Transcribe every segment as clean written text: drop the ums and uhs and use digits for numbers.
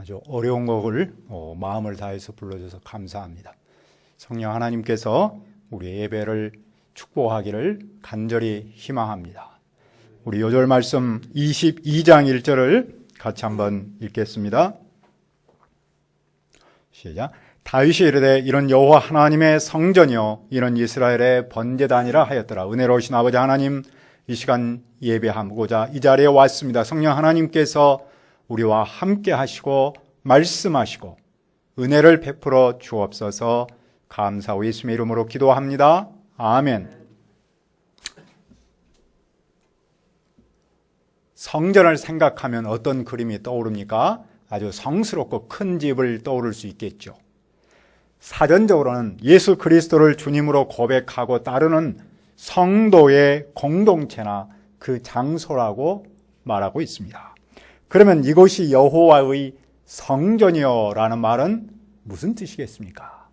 아주 어려운 곡을 마음을 다해서 불러줘서 감사합니다. 성령 하나님께서 우리 예배를 축복하기를 간절히 희망합니다. 우리 요절 말씀 22장 1절을 같이 한번 읽겠습니다. 시작. 다윗이 이르되 이런 여호와 하나님의 성전이요 이런 이스라엘의 번제단이라 하였더라. 은혜로우신 아버지 하나님, 이 시간 예배하고자 이 자리에 왔습니다. 성령 하나님께서 우리와 함께 하시고 말씀하시고 은혜를 베풀어 주옵소서. 감사하고 예수님의 이름으로 기도합니다. 아멘. 성전을 생각하면 어떤 그림이 떠오릅니까? 아주 성스럽고 큰 집을 떠오를 수 있겠죠. 사전적으로는 예수 그리스도를 주님으로 고백하고 따르는 성도의 공동체나 그 장소라고 말하고 있습니다. 그러면 이곳이 여호와의 성전이요 라는 말은 무슨 뜻이겠습니까?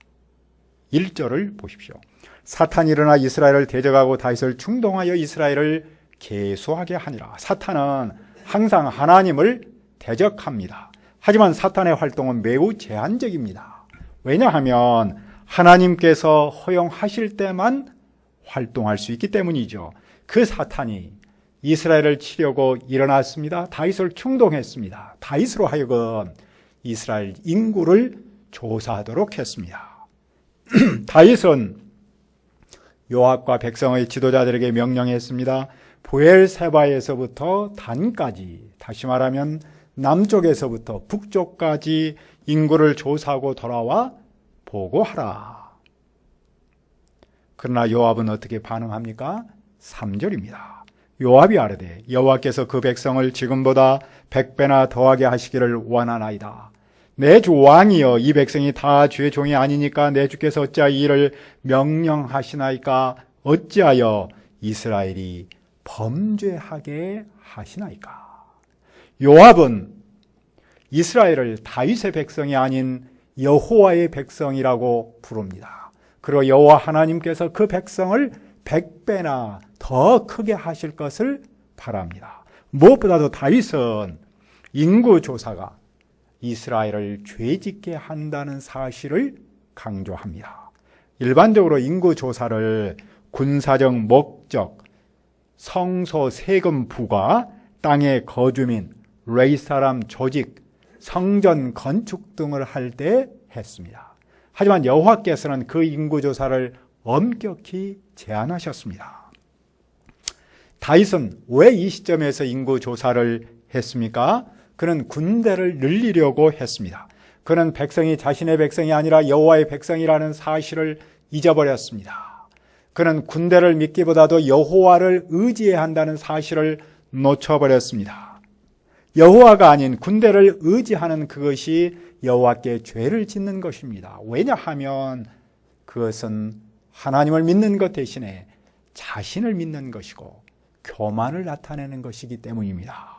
1절을 보십시오. 사탄이 일어나 이스라엘을 대적하고 다윗을 충동하여 이스라엘을 계수하게 하니라. 사탄은 항상 하나님을 대적합니다. 하지만 사탄의 활동은 매우 제한적입니다. 왜냐하면 하나님께서 허용하실 때만 활동할 수 있기 때문이죠. 그 사탄이 이스라엘을 치려고 일어났습니다. 다윗을 충동했습니다. 다윗으로 하여금 이스라엘 인구를 조사하도록 했습니다. 다윗은 요압과 백성의 지도자들에게 명령했습니다. 브엘세바에서부터 단까지, 다시 말하면 남쪽에서부터 북쪽까지 인구를 조사하고 돌아와 보고하라. 그러나 요압은 어떻게 반응합니까? 3절입니다. 요압이 아뢰되 여호와께서 그 백성을 지금보다 100배나 더하게 하시기를 원하나이다. 내 주 왕이여, 이 백성이 다 주의 종이 아니니까 내 주께서 어찌하여 이 일을 명령하시나이까? 어찌하여 이스라엘이 범죄하게 하시나이까? 요압은 이스라엘을 다윗의 백성이 아닌 여호와의 백성이라고 부릅니다. 그리고 여호와 하나님께서 그 백성을 100배나 더 크게 하실 것을 바랍니다. 무엇보다도 다윗은 인구조사가 이스라엘을 죄짓게 한다는 사실을 강조합니다. 일반적으로 인구조사를 군사적 목적, 성소 세금 부과, 땅의 거주민, 레위 사람 조직, 성전 건축 등을 할 때 했습니다. 하지만 여호와께서는 그 인구조사를 엄격히 제한하셨습니다. 다윗은 왜 이 시점에서 인구조사를 했습니까? 그는 군대를 늘리려고 했습니다. 그는 백성이 자신의 백성이 아니라 여호와의 백성이라는 사실을 잊어버렸습니다. 그는 군대를 믿기보다도 여호와를 의지해야 한다는 사실을 놓쳐버렸습니다. 여호와가 아닌 군대를 의지하는 그것이 여호와께 죄를 짓는 것입니다. 왜냐하면 그것은 하나님을 믿는 것 대신에 자신을 믿는 것이고 교만을 나타내는 것이기 때문입니다.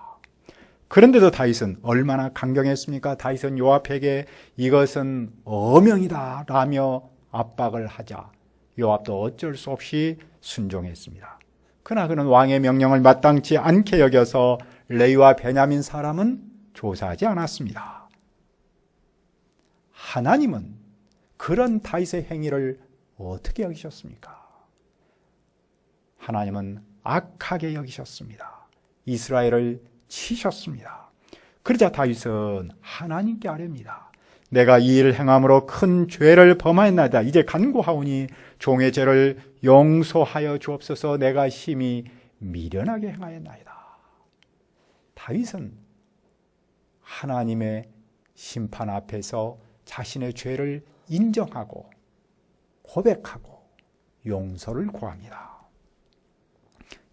그런데도 다윗은 얼마나 강경했습니까? 다윗은 요압에게 이것은 어명이다 라며 압박을 하자 요압도 어쩔 수 없이 순종했습니다. 그러나 그는 왕의 명령을 마땅치 않게 여겨서 레위와 베냐민 사람은 조사하지 않았습니다. 하나님은 그런 다윗의 행위를 어떻게 여기셨습니까? 하나님은 악하게 여기셨습니다. 이스라엘을 치셨습니다. 그러자 다윗은 하나님께 아뢰입니다. 내가 이 일을 행함으로 큰 죄를 범하였나이다. 이제 간구하오니 종의 죄를 용서하여 주옵소서. 내가 심히 미련하게 행하였나이다. 다윗은 하나님의 심판 앞에서 자신의 죄를 인정하고 고백하고 용서를 구합니다.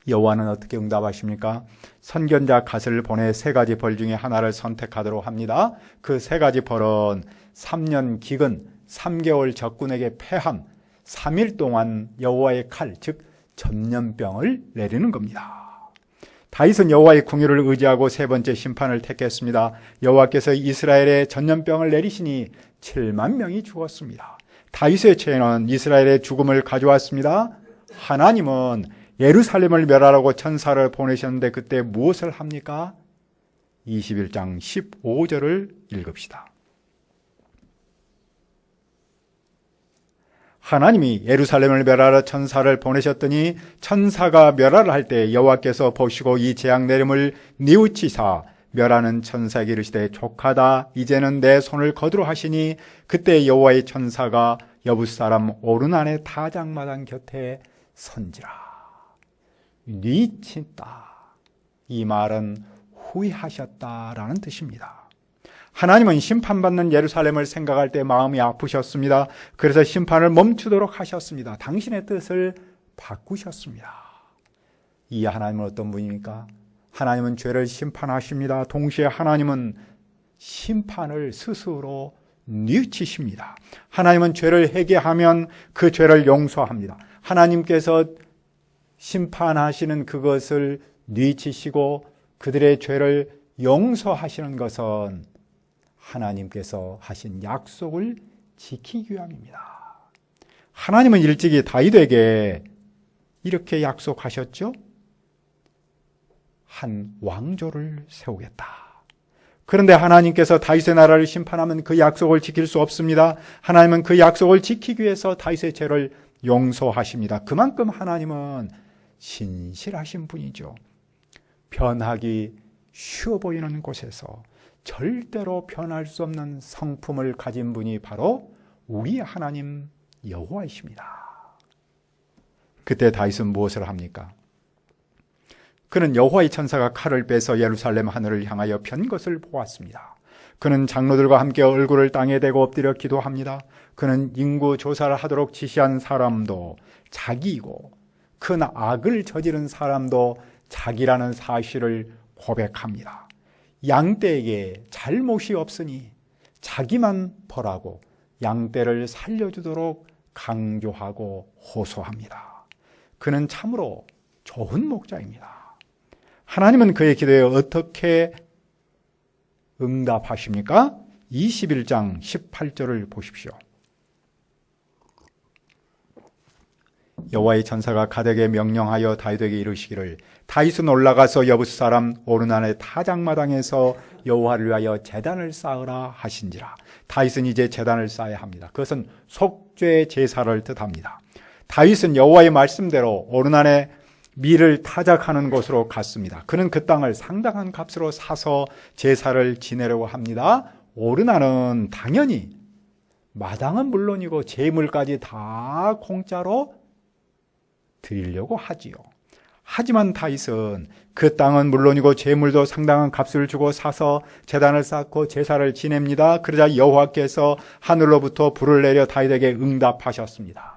여호와는 어떻게 응답하십니까? 선견자 갓을 보내 3가지 벌 중에 하나를 선택하도록 합니다. 그 3가지 벌은 3년 기근, 3개월 적군에게 패함, 3일 동안 여호와의 칼, 즉 전염병을 내리는 겁니다. 다윗은 여호와의 궁유를 의지하고 3번째 심판을 택했습니다. 여호와께서 이스라엘에 전염병을 내리시니 7만 명이 죽었습니다. 다윗의 죄는 이스라엘의 죽음을 가져왔습니다. 하나님은 예루살렘을 멸하라고 천사를 보내셨는데 그때 무엇을 합니까? 21장 15절을 읽읍시다. 하나님이 예루살렘을 멸하러 천사를 보내셨더니 천사가 멸하라 할 때 여호와께서 보시고 이 재앙 내림을 뉘우치사 멸하는 천사에게 이르시되 족하다 이제는 내 손을 거두려 하시니 그때 여호와의 천사가 여붓 사람 오르난의 타작마당 곁에 선지라. 뉘친다. 이 말은 후회하셨다라는 뜻입니다. 하나님은 심판받는 예루살렘을 생각할 때 마음이 아프셨습니다. 그래서 심판을 멈추도록 하셨습니다. 당신의 뜻을 바꾸셨습니다. 이 하나님은 어떤 분입니까? 하나님은 죄를 심판하십니다. 동시에 하나님은 심판을 스스로 뉘우치십니다. 하나님은 죄를 회개하면 그 죄를 용서합니다. 하나님께서 심판하시는 그것을 뉘우치시고 그들의 죄를 용서하시는 것은 하나님께서 하신 약속을 지키기 위함입니다. 하나님은 일찍이 다윗에게 이렇게 약속하셨죠? 한 왕조를 세우겠다. 그런데 하나님께서 다윗의 나라를 심판하면 그 약속을 지킬 수 없습니다. 하나님은 그 약속을 지키기 위해서 다윗의 죄를 용서하십니다. 그만큼 하나님은 신실하신 분이죠. 변하기 쉬워 보이는 곳에서 절대로 변할 수 없는 성품을 가진 분이 바로 우리의 하나님 여호와이십니다. 그때 다윗은 무엇을 합니까? 그는 여호와의 천사가 칼을 빼서 예루살렘 하늘을 향하여 편 것을 보았습니다. 그는 장로들과 함께 얼굴을 땅에 대고 엎드려 기도합니다. 그는 인구 조사를 하도록 지시한 사람도 자기이고 큰 악을 저지른 사람도 자기라는 사실을 고백합니다. 양떼에게 잘못이 없으니 자기만 벌하고 양떼를 살려주도록 강조하고 호소합니다. 그는 참으로 좋은 목자입니다. 하나님은 그의 기도에 어떻게 응답하십니까? 21장 18절을 보십시오. 여호와의 천사가 갓에게 명령하여 다윗에게 이르시기를 다윗은 올라가서 여붓 사람 오르난의 타작마당에서 여호와를 위하여 제단을 쌓으라 하신지라. 다윗은 이제 제단을 쌓아야 합니다. 그것은 속죄 제사를 뜻합니다. 다윗은 여호와의 말씀대로 오르난의 밀을 타작하는 곳으로 갔습니다. 그는 그 땅을 상당한 값으로 사서 제사를 지내려고 합니다. 오르난은 당연히 마당은 물론이고 재물까지 다 공짜로 드리려고 하지요. 하지만 다윗은 그 땅은 물론이고 재물도 상당한 값을 주고 사서 제단을 쌓고 제사를 지냅니다. 그러자 여호와께서 하늘로부터 불을 내려 다윗에게 응답하셨습니다.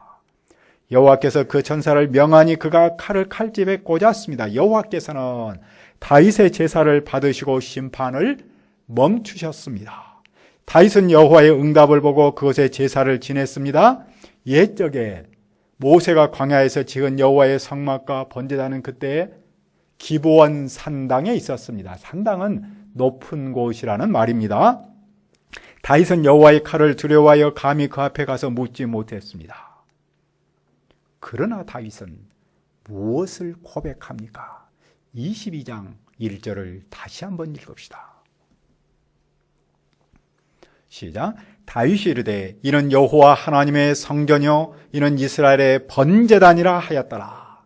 여호와께서 그 천사를 명하니 그가 칼을 칼집에 꽂았습니다. 여호와께서는 다윗의 제사를 받으시고 심판을 멈추셨습니다. 다윗은 여호와의 응답을 보고 그곳에 제사를 지냈습니다. 옛적에 모세가 광야에서 지은 여호와의 성막과 번제단은 그때 기브온 산당에 있었습니다. 산당은 높은 곳이라는 말입니다. 다윗은 여호와의 칼을 두려워하여 감히 그 앞에 가서 묻지 못했습니다. 그러나 다윗은 무엇을 고백합니까? 22장 1절을 다시 한번 읽읍시다. 시작. 다윗이 이르되 이는 여호와 하나님의 성전이요 이는 이스라엘의 번제단이라 하였더라.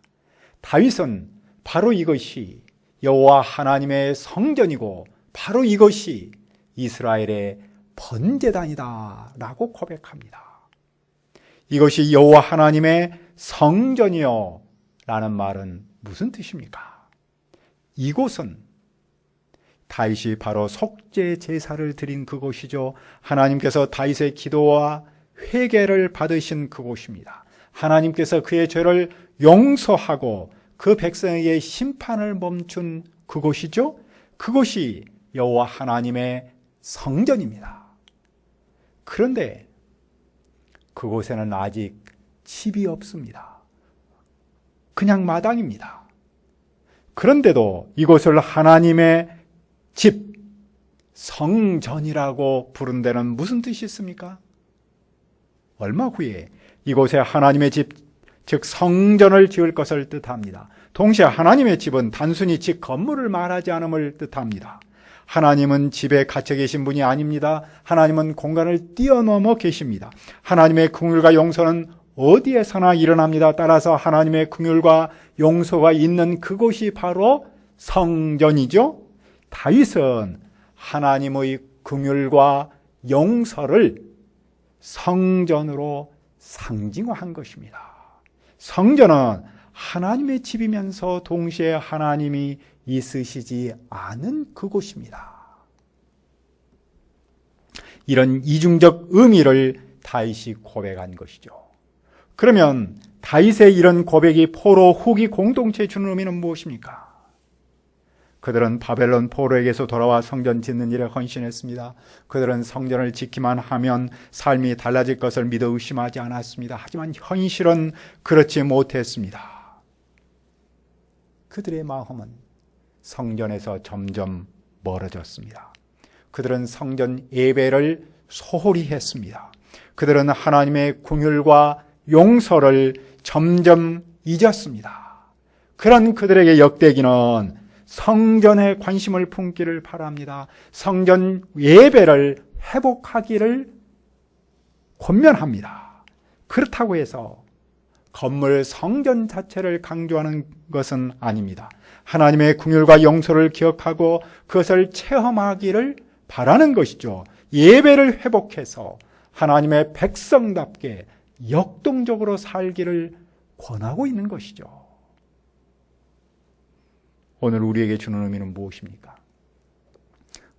다윗은 바로 이것이 여호와 하나님의 성전이고 바로 이것이 이스라엘의 번제단이다 라고 고백합니다. 이것이 여호와 하나님의 성전이요 라는 말은 무슨 뜻입니까? 이곳은 다윗이 바로 속죄 제사를 드린 그곳이죠. 하나님께서 다윗의 기도와 회개를 받으신 그곳입니다. 하나님께서 그의 죄를 용서하고 그 백성에게 심판을 멈춘 그곳이죠. 그곳이 여호와 하나님의 성전입니다. 그런데 그곳에는 아직 집이 없습니다. 그냥 마당입니다. 그런데도 이곳을 하나님의 집, 성전이라고 부른 데는 무슨 뜻이 있습니까? 얼마 후에 이곳에 하나님의 집, 즉 성전을 지을 것을 뜻합니다. 동시에 하나님의 집은 단순히 집 건물을 말하지 않음을 뜻합니다. 하나님은 집에 갇혀 계신 분이 아닙니다. 하나님은 공간을 뛰어넘어 계십니다. 하나님의 긍휼과 용서는 어디에서나 일어납니다. 따라서 하나님의 긍휼과 용서가 있는 그곳이 바로 성전이죠. 다윗은 하나님의 긍휼과 용서를 성전으로 상징화한 것입니다. 성전은 하나님의 집이면서 동시에 하나님이 있으시지 않은 그곳입니다. 이런 이중적 의미를 다윗이 고백한 것이죠. 그러면 다윗의 이런 고백이 포로 후기 공동체에 주는 의미는 무엇입니까? 그들은 바벨론 포로에게서 돌아와 성전 짓는 일에 헌신했습니다. 그들은 성전을 짓기만 하면 삶이 달라질 것을 믿어 의심하지 않았습니다. 하지만 현실은 그렇지 못했습니다. 그들의 마음은 성전에서 점점 멀어졌습니다. 그들은 성전 예배를 소홀히 했습니다. 그들은 하나님의 긍휼과 용서를 점점 잊었습니다. 그런 그들에게 역대기는 성전에 관심을 품기를 바랍니다. 성전 예배를 회복하기를 권면합니다. 그렇다고 해서 건물 성전 자체를 강조하는 것은 아닙니다. 하나님의 긍휼과 용서를 기억하고 그것을 체험하기를 바라는 것이죠. 예배를 회복해서 하나님의 백성답게 역동적으로 살기를 권하고 있는 것이죠. 오늘 우리에게 주는 의미는 무엇입니까?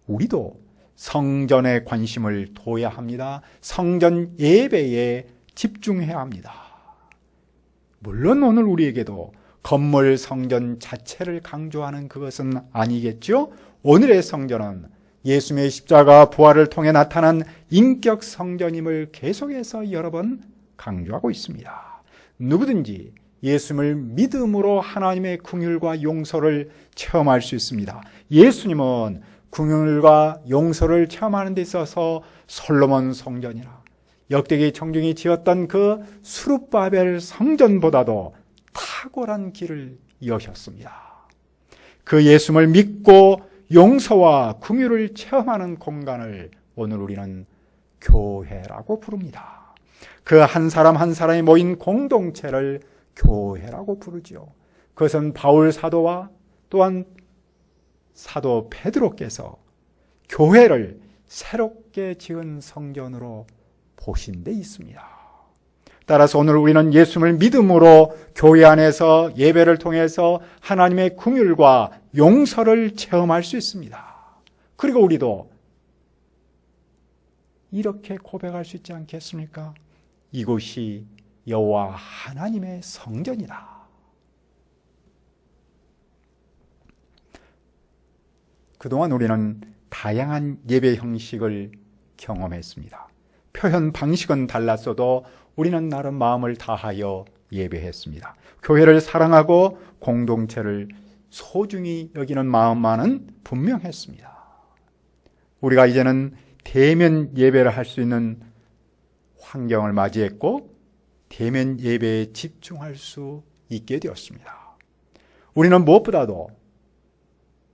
우리도 성전에 관심을 둬야 합니다. 성전 예배에 집중해야 합니다. 물론 오늘 우리에게도 건물 성전 자체를 강조하는 그것은 아니겠죠? 오늘의 성전은 예수님의 십자가 부활을 통해 나타난 인격 성전임을 계속해서 여러 번 강조하고 있습니다. 누구든지 예수님을 믿음으로 하나님의 긍휼과 용서를 체험할 수 있습니다. 예수님은 긍휼과 용서를 체험하는 데 있어서 솔로몬 성전이나 역대기 청중이 지었던 그 수룹바벨 성전보다도 탁월한 길을 여셨습니다. 그 예수님을 믿고 용서와 긍휼을 체험하는 공간을 오늘 우리는 교회라고 부릅니다. 그 한 사람 한 사람이 모인 공동체를 교회라고 부르죠. 그것은 바울 사도와 또한 사도 베드로께서 교회를 새롭게 지은 성전으로 보신 데 있습니다. 따라서 오늘 우리는 예수님을 믿음으로 교회 안에서 예배를 통해서 하나님의 긍휼과 용서를 체험할 수 있습니다. 그리고 우리도 이렇게 고백할 수 있지 않겠습니까? 이곳이 여호와 하나님의 성전이다. 그동안 우리는 다양한 예배 형식을 경험했습니다. 표현 방식은 달랐어도 우리는 나름 마음을 다하여 예배했습니다. 교회를 사랑하고 공동체를 소중히 여기는 마음만은 분명했습니다. 우리가 이제는 대면 예배를 할 수 있는 환경을 맞이했고 대면 예배에 집중할 수 있게 되었습니다. 우리는 무엇보다도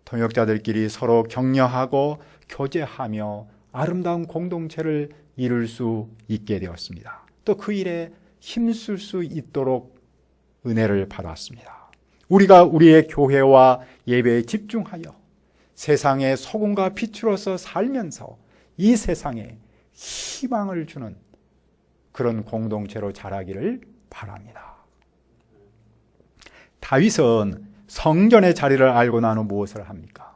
동역자들끼리 서로 격려하고 교제하며 아름다운 공동체를 이룰 수 있게 되었습니다. 또 그 일에 힘쓸 수 있도록 은혜를 받았습니다. 우리가 우리의 교회와 예배에 집중하여 세상의 소금과 빛으로서 살면서 이 세상에 희망을 주는 그런 공동체로 자라기를 바랍니다. 다윗은 성전의 자리를 알고 난 후 무엇을 합니까?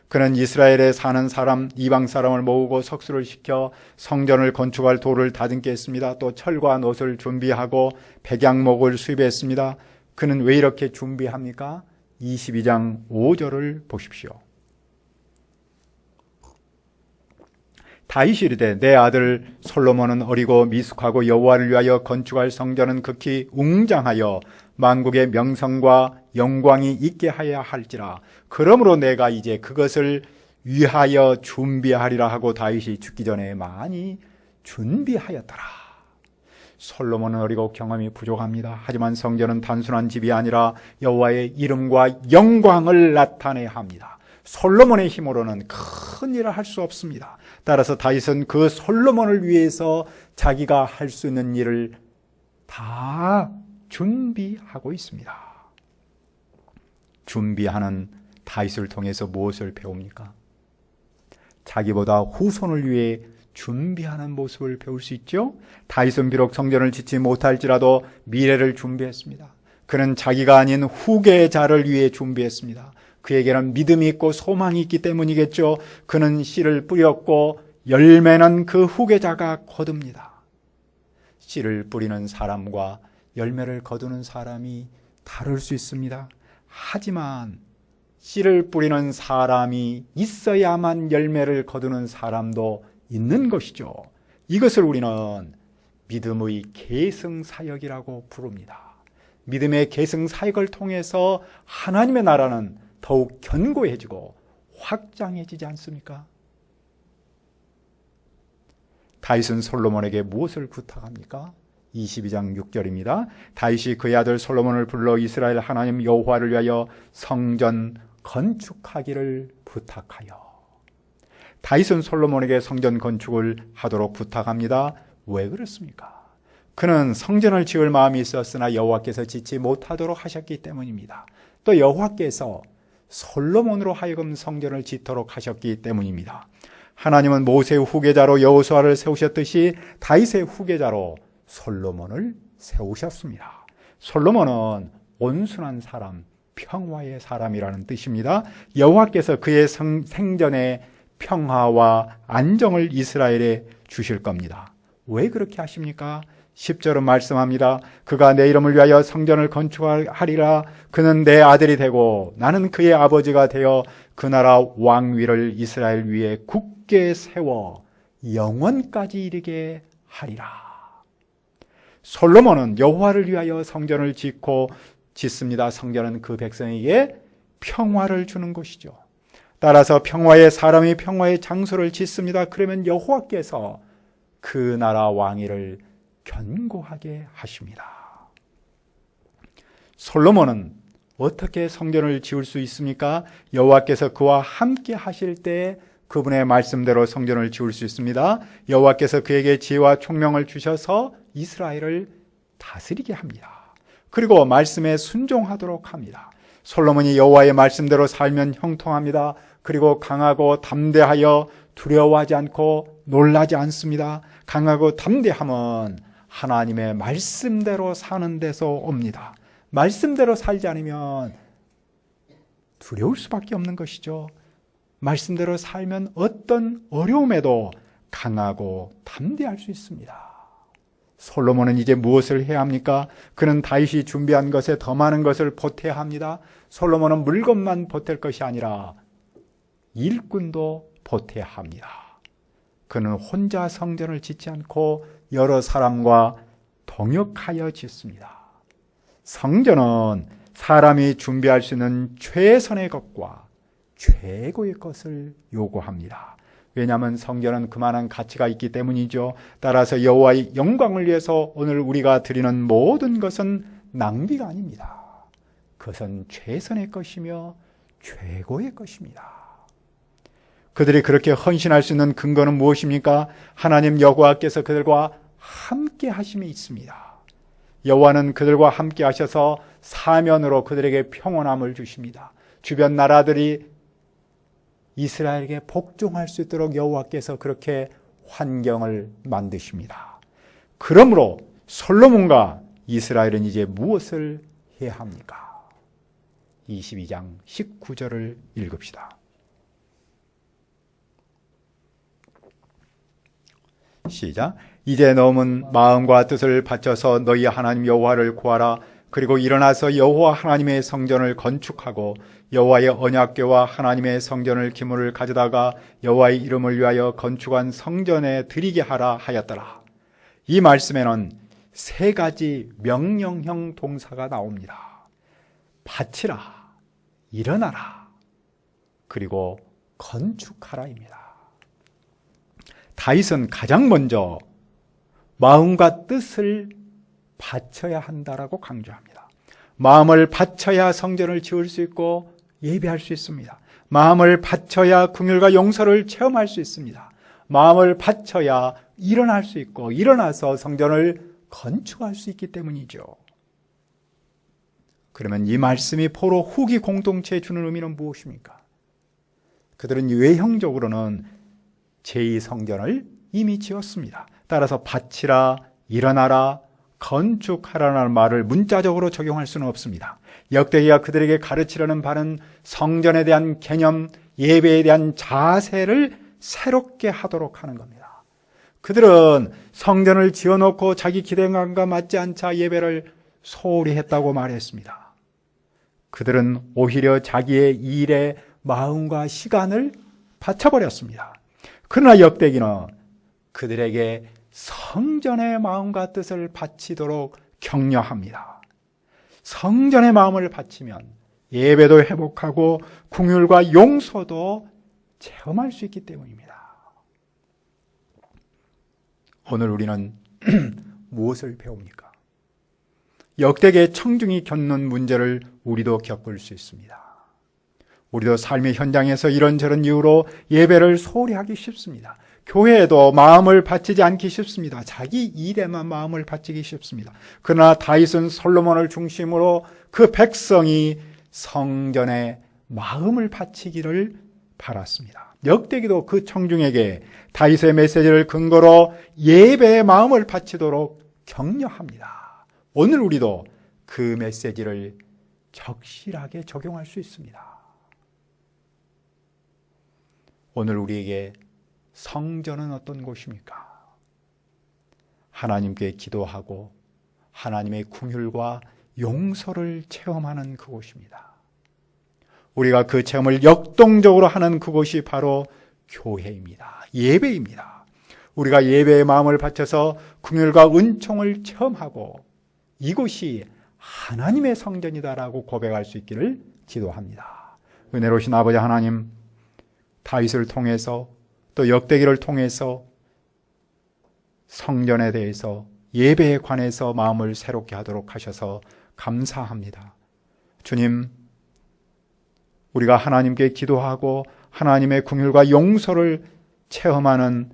그는 이스라엘에 사는 사람, 이방 사람을 모으고 석수를 시켜 성전을 건축할 돌을 다듬게 했습니다. 또 철과 놋을 준비하고 백양목을 수입했습니다. 그는 왜 이렇게 준비합니까? 22장 5절을 보십시오. 다윗이 이르되 내 아들 솔로몬은 어리고 미숙하고 여호와를 위하여 건축할 성전은 극히 웅장하여 만국의 명성과 영광이 있게 하여야 할지라. 그러므로 내가 이제 그것을 위하여 준비하리라 하고 다윗이 죽기 전에 많이 준비하였더라. 솔로몬은 어리고 경험이 부족합니다. 하지만 성전은 단순한 집이 아니라 여호와의 이름과 영광을 나타내야 합니다. 솔로몬의 힘으로는 큰 일을 할 수 없습니다. 따라서 다윗은 그 솔로몬을 위해서 자기가 할 수 있는 일을 다 준비하고 있습니다. 준비하는 다윗을 통해서 무엇을 배웁니까? 자기보다 후손을 위해 준비하는 모습을 배울 수 있죠. 다윗은 비록 성전을 짓지 못할지라도 미래를 준비했습니다. 그는 자기가 아닌 후계자를 위해 준비했습니다. 그에게는 믿음이 있고 소망이 있기 때문이겠죠. 그는 씨를 뿌렸고 열매는 그 후계자가 거둡니다. 씨를 뿌리는 사람과 열매를 거두는 사람이 다를 수 있습니다. 하지만 씨를 뿌리는 사람이 있어야만 열매를 거두는 사람도 있는 것이죠. 이것을 우리는 믿음의 계승사역이라고 부릅니다. 믿음의 계승사역을 통해서 하나님의 나라는 더욱 견고해지고 확장해지지 않습니까? 다윗은 솔로몬에게 무엇을 부탁합니까? 22장 6절입니다. 다윗이 그의 아들 솔로몬을 불러 이스라엘 하나님 여호와를 위하여 성전 건축하기를 부탁하여. 다윗은 솔로몬에게 성전 건축을 하도록 부탁합니다. 왜 그렇습니까? 그는 성전을 지을 마음이 있었으나 여호와께서 짓지 못하도록 하셨기 때문입니다. 또 여호와께서 솔로몬으로 하여금 성전을 짓도록 하셨기 때문입니다. 하나님은 모세의 후계자로 여호수아를 세우셨듯이 다윗의 후계자로 솔로몬을 세우셨습니다. 솔로몬은 온순한 사람, 평화의 사람이라는 뜻입니다. 여호와께서 그의 생전에 평화와 안정을 이스라엘에 주실 겁니다. 왜 그렇게 하십니까? 10절은 말씀합니다. 그가 내 이름을 위하여 성전을 건축하리라. 그는 내 아들이 되고 나는 그의 아버지가 되어 그 나라 왕위를 이스라엘 위에 굳게 세워 영원까지 이르게 하리라. 솔로몬은 여호와를 위하여 성전을 짓습니다. 성전은 그 백성에게 평화를 주는 것이죠. 따라서 평화의 사람이 평화의 장소를 짓습니다. 그러면 여호와께서 그 나라 왕위를 견고하게 하십니다. 솔로몬은 어떻게 성전을 지을 수 있습니까? 여호와께서 그와 함께 하실 때 그분의 말씀대로 성전을 지을 수 있습니다. 여호와께서 그에게 지혜와 총명을 주셔서 이스라엘을 다스리게 합니다. 그리고 말씀에 순종하도록 합니다. 솔로몬이 여호와의 말씀대로 살면 형통합니다. 그리고 강하고 담대하여 두려워하지 않고 놀라지 않습니다. 강하고 담대함은 하나님의 말씀대로 사는 데서 옵니다. 말씀대로 살지 않으면 두려울 수밖에 없는 것이죠. 말씀대로 살면 어떤 어려움에도 강하고 담대할 수 있습니다. 솔로몬은 이제 무엇을 해야 합니까? 그는 다윗이 준비한 것에 더 많은 것을 보태야 합니다. 솔로몬은 물건만 보탤 것이 아니라 일꾼도 보태야 합니다. 그는 혼자 성전을 짓지 않고 여러 사람과 동역하여 짓습니다. 성전은 사람이 준비할 수 있는 최선의 것과 최고의 것을 요구합니다. 왜냐하면 성전은 그만한 가치가 있기 때문이죠. 따라서 여호와의 영광을 위해서 오늘 우리가 드리는 모든 것은 낭비가 아닙니다. 그것은 최선의 것이며 최고의 것입니다. 그들이 그렇게 헌신할 수 있는 근거는 무엇입니까? 하나님 여호와께서 그들과 함께 하심이 있습니다. 여호와는 그들과 함께 하셔서 사면으로 그들에게 평온함을 주십니다. 주변 나라들이 이스라엘에게 복종할 수 있도록 여호와께서 그렇게 환경을 만드십니다. 그러므로 솔로몬과 이스라엘은 이제 무엇을 해야 합니까? 22장 19절을 읽읍시다. 시작. 이제 너는 마음과 뜻을 바쳐서 너희 하나님 여호와를 구하라. 그리고 일어나서 여호와 하나님의 성전을 건축하고 여호와의 언약궤와 하나님의 성전을 기물을 가져다가 여호와의 이름을 위하여 건축한 성전에 드리게 하라 하였더라. 이 말씀에는 세 가지 명령형 동사가 나옵니다. 바치라, 일어나라, 그리고 건축하라입니다. 다윗은 가장 먼저 마음과 뜻을 바쳐야 한다라고 강조합니다. 마음을 바쳐야 성전을 지을 수 있고 예배할 수 있습니다. 마음을 바쳐야 긍휼과 용서를 체험할 수 있습니다. 마음을 바쳐야 일어날 수 있고 일어나서 성전을 건축할 수 있기 때문이죠. 그러면 이 말씀이 포로 후기 공동체에 주는 의미는 무엇입니까? 그들은 외형적으로는 제2성전을 이미 지었습니다. 따라서 바치라, 일어나라, 건축하라는 말을 문자적으로 적용할 수는 없습니다. 역대기가 그들에게 가르치려는 바는 성전에 대한 개념, 예배에 대한 자세를 새롭게 하도록 하는 겁니다. 그들은 성전을 지어놓고 자기 기대감과 맞지 않자 예배를 소홀히 했다고 말했습니다. 그들은 오히려 자기의 일에 마음과 시간을 바쳐버렸습니다. 그러나 역대기는 그들에게 성전의 마음과 뜻을 바치도록 격려합니다. 성전의 마음을 바치면 예배도 회복하고 긍휼과 용서도 체험할 수 있기 때문입니다. 오늘 우리는 무엇을 배웁니까? 역대기의 청중이 겪는 문제를 우리도 겪을 수 있습니다. 우리도 삶의 현장에서 이런저런 이유로 예배를 소홀히 하기 쉽습니다. 교회에도 마음을 바치지 않기 쉽습니다. 자기 일에만 마음을 바치기 쉽습니다. 그러나 다윗은 솔로몬을 중심으로 그 백성이 성전에 마음을 바치기를 바랐습니다. 역대기도 그 청중에게 다윗의 메시지를 근거로 예배의 마음을 바치도록 격려합니다. 오늘 우리도 그 메시지를 적실하게 적용할 수 있습니다. 오늘 우리에게 성전은 어떤 곳입니까? 하나님께 기도하고 하나님의 긍휼과 용서를 체험하는 그곳입니다. 우리가 그 체험을 역동적으로 하는 그곳이 바로 교회입니다. 예배입니다. 우리가 예배의 마음을 바쳐서 긍휼과 은총을 체험하고 이곳이 하나님의 성전이다라고 고백할 수 있기를 기도합니다. 은혜로우신 아버지 하나님, 다윗을 통해서 또 역대기를 통해서 성전에 대해서 예배에 관해서 마음을 새롭게 하도록 하셔서 감사합니다. 주님, 우리가 하나님께 기도하고 하나님의 긍휼과 용서를 체험하는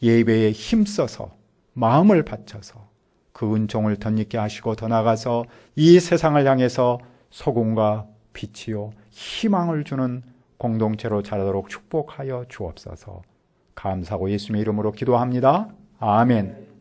예배에 힘써서 마음을 바쳐서 그 은총을 덧입게 하시고 더 나아가서 이 세상을 향해서 소금과 빛이요 희망을 주는 공동체로 자라도록 축복하여 주옵소서. 감사하고 예수님의 이름으로 기도합니다. 아멘.